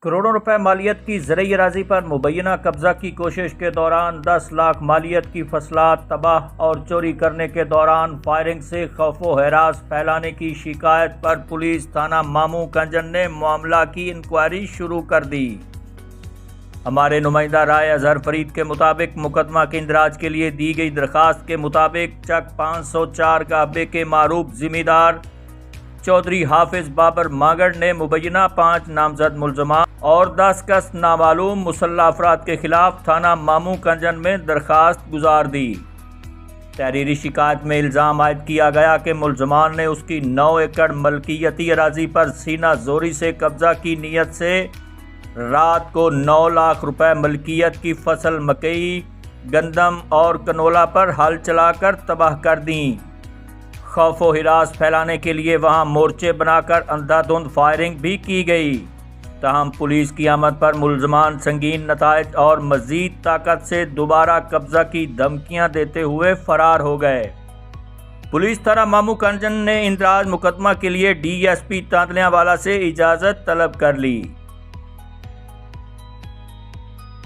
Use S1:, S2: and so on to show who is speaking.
S1: کروڑوں روپے مالیت کی زرعی اراضی پر مبینہ قبضہ کی کوشش کے دوران 10 لاکھ مالیت کی فصلات تباہ اور چوری کرنے کے دوران فائرنگ سے خوف و ہراس پھیلانے کی شکایت پر پولیس تھانہ مامو کنجن نے معاملہ کی انکوائری شروع کر دی۔ ہمارے نمائندہ رائے اظہر فرید کے مطابق مقدمہ کے اندراج کے لیے دی گئی درخواست کے مطابق چک 504 کا بے کے معروف ذمہ دار چودھری حافظ بابر مانگڑ نے مبینہ 5 نامزد ملزمان اور 10 کس نامعلوم مسلح افراد کے خلاف تھانہ مامو کنجن میں درخواست گزار دی۔ تحریری شکایت میں الزام عائد کیا گیا کہ ملزمان نے اس کی 9 ایکڑ ملکیتی اراضی پر سینہ زوری سے قبضہ کی نیت سے رات کو 9 لاکھ روپے ملکیت کی فصل مکئی، گندم اور کنولا پر ہل چلا کر تباہ کر دیں۔ خوف و ہراس پھیلانے کے لیے وہاں مورچے بنا کر اندھا دھند فائرنگ بھی کی گئی، تاہم پولیس کی آمد پر ملزمان سنگین نتائج اور مزید طاقت سے دوبارہ قبضہ کی دھمکیاں دیتے ہوئے فرار ہو گئے۔ پولیس تھانہ مامو کنجن نے اندراج مقدمہ کے لیے ڈی ایس پی تانتلیاں والا سے اجازت طلب کر لی۔